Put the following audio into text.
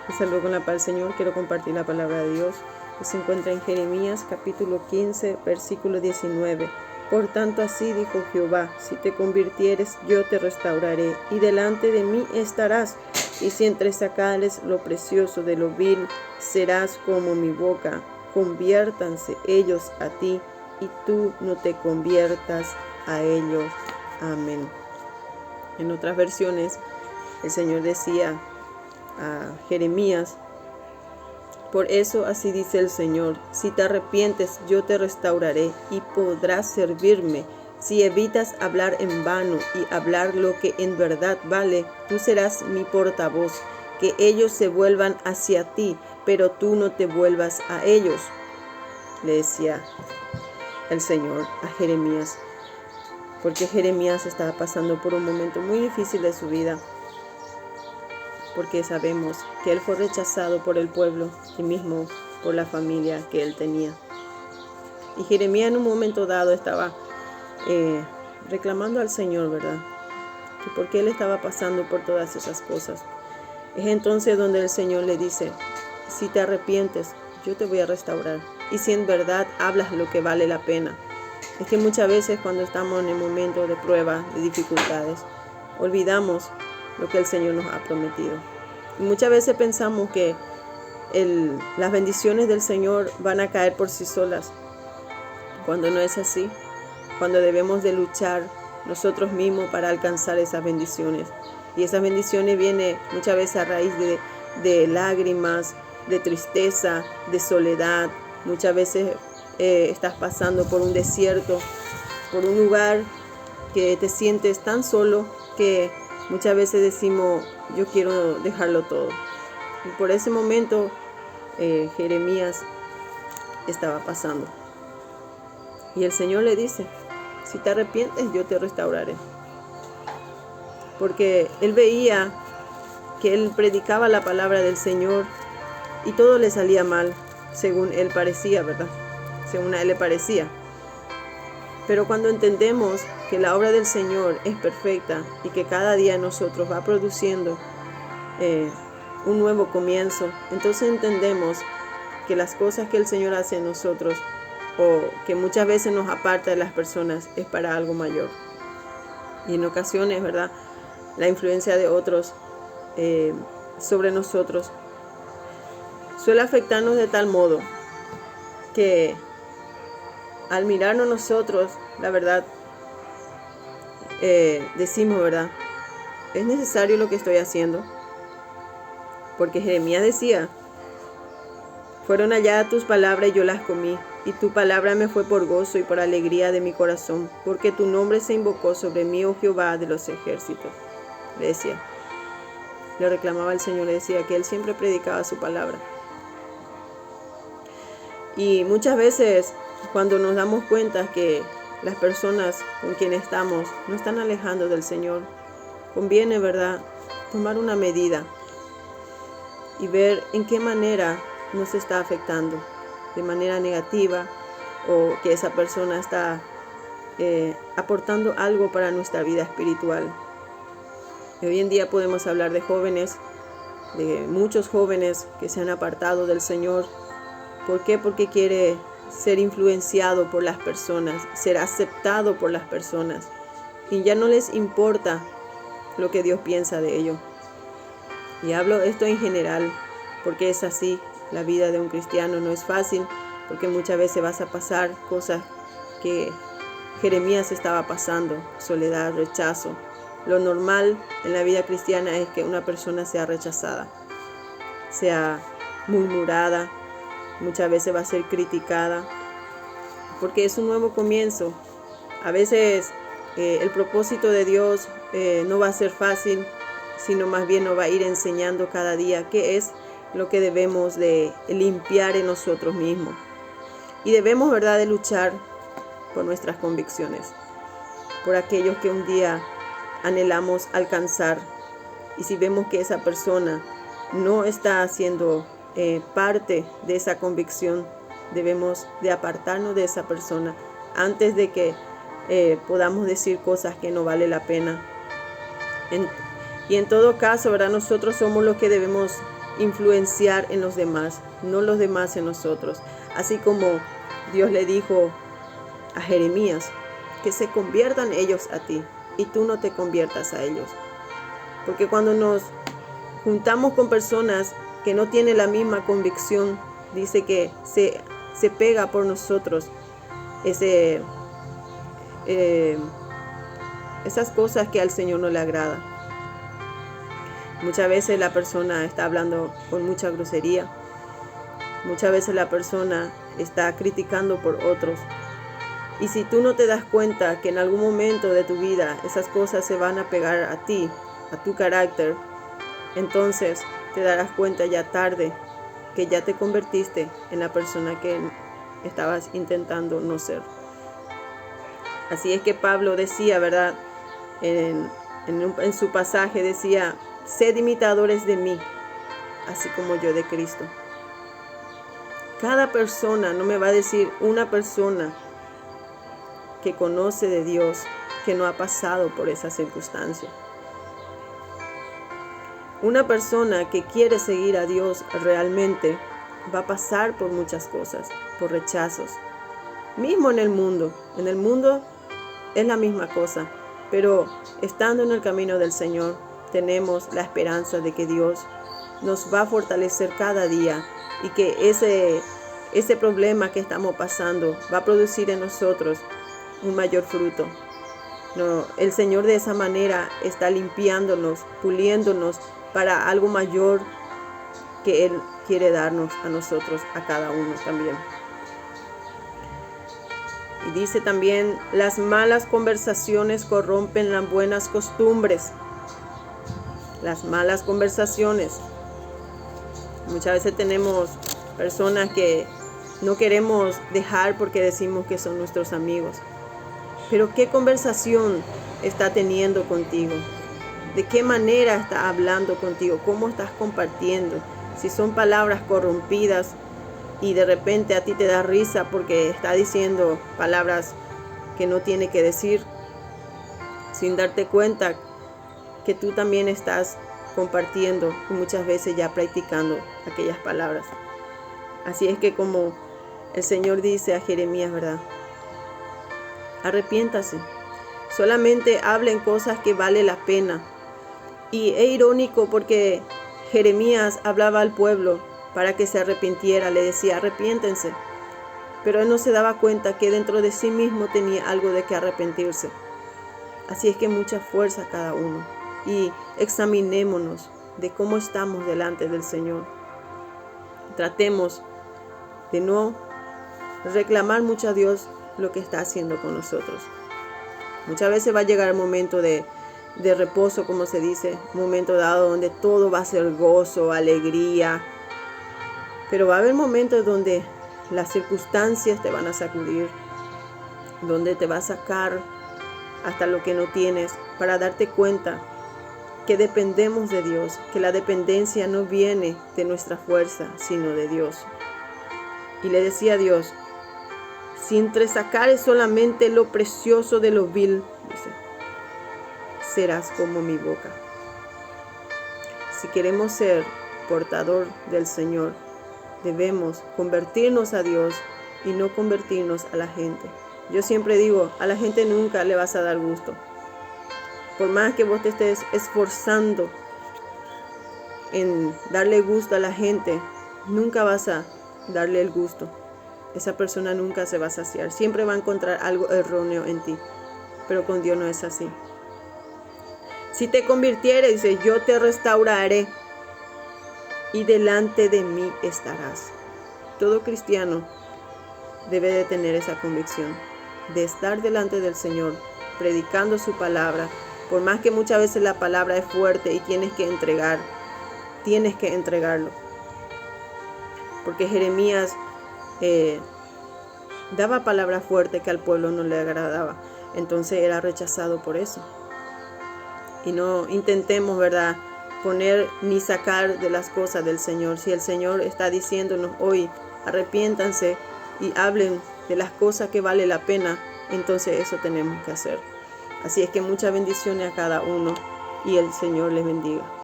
Les saludo con la paz del Señor. Quiero compartir la palabra de Dios que se encuentra en Jeremías capítulo 15, versículo 19. Por tanto, así dijo Jehová: si te convirtieres, yo te restauraré, y delante de mí estarás. Y si entresacares lo precioso de lo vil, serás como mi boca. Conviértanse ellos a ti, y tú no te conviertas a ellos. Amén. En otras versiones, el Señor decía a Jeremías: por eso así dice el Señor: si te arrepientes, yo te restauraré y podrás servirme. Si evitas hablar en vano y hablar lo que en verdad vale, tú serás mi portavoz. Que ellos se vuelvan hacia ti, pero tú no te vuelvas a ellos, le decía el Señor a Jeremías, porque Jeremías estaba pasando por un momento muy difícil de su vida, porque sabemos que él fue rechazado por el pueblo y mismo por la familia que él tenía. Y Jeremías en un momento dado estaba reclamando al Señor, ¿verdad? Que por qué él estaba pasando por todas esas cosas. Es entonces donde el Señor le dice: si te arrepientes, yo te voy a restaurar. Y si en verdad hablas lo que vale la pena. Es que muchas veces cuando estamos en el momento de prueba, de dificultades, olvidamos lo que el Señor nos ha prometido. Y muchas veces pensamos que las bendiciones del Señor van a caer por sí solas, cuando no es así, cuando debemos de luchar nosotros mismos para alcanzar esas bendiciones. Y esas bendiciones vienen muchas veces a raíz de lágrimas, de tristeza, de soledad. Muchas veces estás pasando por un desierto, por un lugar que te sientes tan solo que muchas veces decimos: yo quiero dejarlo todo. Y por ese momento Jeremías estaba pasando. Y el Señor le dice: si te arrepientes, yo te restauraré. Porque él veía que él predicaba la palabra del Señor y todo le salía mal, según él parecía, ¿verdad? Según a él le parecía. Pero cuando entendemos que la obra del Señor es perfecta y que cada día nosotros va produciendo un nuevo comienzo, entonces entendemos que las cosas que el Señor hace en nosotros, o que muchas veces nos aparta de las personas, es para algo mayor. Y en ocasiones, ¿verdad?, la influencia de otros sobre nosotros suele afectarnos de tal modo que al mirarnos nosotros, la verdad, decimos, ¿verdad?, ¿es necesario lo que estoy haciendo? Porque Jeremías decía: fueron allá tus palabras y yo las comí, y tu palabra me fue por gozo y por alegría de mi corazón, porque tu nombre se invocó sobre mí, oh Jehová de los ejércitos. Le decía, le reclamaba al Señor, le decía que él siempre predicaba su palabra. Y muchas veces cuando nos damos cuenta que las personas con quienes estamos no están alejando del Señor, conviene, ¿verdad?, tomar una medida y ver en qué manera nos está afectando, de manera negativa, o que esa persona está aportando algo para nuestra vida espiritual. Y hoy en día podemos hablar de jóvenes, de muchos jóvenes que se han apartado del Señor. ¿Por qué? Porque quiere ser influenciado por las personas, ser aceptado por las personas, y ya no les importa lo que Dios piensa de ello. Y hablo esto en general, porque es así. La vida de un cristiano no es fácil, porque muchas veces vas a pasar cosas que Jeremías estaba pasando: soledad, rechazo. Lo normal en la vida cristiana es que una persona sea rechazada, sea murmurada, muchas veces va a ser criticada, porque es un nuevo comienzo. A veces el propósito de Dios no va a ser fácil, sino más bien nos va a ir enseñando cada día qué es lo que debemos de limpiar en nosotros mismos. Y debemos, ¿verdad?, de luchar por nuestras convicciones, por aquellos que un día anhelamos alcanzar. Y si vemos que esa persona no está haciendo parte de esa convicción, debemos de apartarnos de esa persona antes de que podamos decir cosas que no vale la pena. Y en todo caso, ¿verdad?, nosotros somos los que debemos influenciar en los demás, no los demás en nosotros. Así como Dios le dijo a Jeremías, que se conviertan ellos a ti y tú no te conviertas a ellos. Porque cuando nos juntamos con personas que no tienen la misma convicción, dice que se pega por nosotros esas cosas que al Señor no le agrada. Muchas veces la persona está hablando con mucha grosería. Muchas veces la persona está criticando por otros. Y si tú no te das cuenta que en algún momento de tu vida esas cosas se van a pegar a ti, a tu carácter, entonces te darás cuenta ya tarde que ya te convertiste en la persona que estabas intentando no ser. Así es que Pablo decía, ¿verdad? En su pasaje decía, sed imitadores de mí, así como yo de Cristo. Cada persona, no me va a decir una persona que conoce de Dios, que no ha pasado por esa circunstancia. Una persona que quiere seguir a Dios realmente va a pasar por muchas cosas, por rechazos. Mismo en el mundo es la misma cosa, pero estando en el camino del Señor, tenemos la esperanza de que Dios nos va a fortalecer cada día y que ese problema que estamos pasando va a producir en nosotros un mayor fruto. No, el Señor de esa manera está limpiándonos, puliéndonos para algo mayor que Él quiere darnos a nosotros, a cada uno también. Y dice también, las malas conversaciones corrompen las buenas costumbres. Las malas conversaciones. Muchas veces tenemos personas que no queremos dejar porque decimos que son nuestros amigos. Pero ¿qué conversación está teniendo contigo? ¿De qué manera está hablando contigo? ¿Cómo estás compartiendo? Si son palabras corrompidas y de repente a ti te da risa porque está diciendo palabras que no tiene que decir, sin darte cuenta que tú también estás compartiendo y muchas veces ya practicando aquellas palabras. Así es que como el Señor dice a Jeremías, ¿verdad? Arrepiéntase. Solamente hablen cosas que vale la pena. Y es irónico porque Jeremías hablaba al pueblo para que se arrepintiera. Le decía, arrepiéntense. Pero él no se daba cuenta que dentro de sí mismo tenía algo de que arrepentirse. Así es que mucha fuerza cada uno. Y examinémonos de cómo estamos delante del Señor. Tratemos de no reclamar mucho a Dios lo que está haciendo con nosotros. Muchas veces va a llegar el momento de reposo, como se dice, un momento dado donde todo va a ser gozo, alegría, pero va a haber momentos donde las circunstancias te van a sacudir, donde te va a sacar hasta lo que no tienes, para darte cuenta que dependemos de Dios, que la dependencia no viene de nuestra fuerza, sino de Dios. Y le decía a Dios, si entresacares solamente lo precioso de lo vil, dice, serás como mi boca. Si queremos ser portador del Señor, debemos convertirnos a Dios y no convertirnos a la gente. Yo siempre digo, a la gente nunca le vas a dar gusto. Por más que vos te estés esforzando en darle gusto a la gente, nunca vas a darle el gusto. Esa persona nunca se va a saciar. Siempre va a encontrar algo erróneo en ti. Pero con Dios no es así. Si te convirtieres, dice, yo te restauraré y delante de mí estarás. Todo cristiano debe de tener esa convicción de estar delante del Señor, predicando su palabra. Por más que muchas veces la palabra es fuerte y tienes que entregarlo. Porque Jeremías daba palabras fuertes que al pueblo no le agradaba. Entonces era rechazado por eso. Y no intentemos, ¿verdad?, poner ni sacar de las cosas del Señor. Si el Señor está diciéndonos hoy, arrepiéntanse y hablen de las cosas que vale la pena, entonces eso tenemos que hacer. Así es que muchas bendiciones a cada uno y el Señor les bendiga.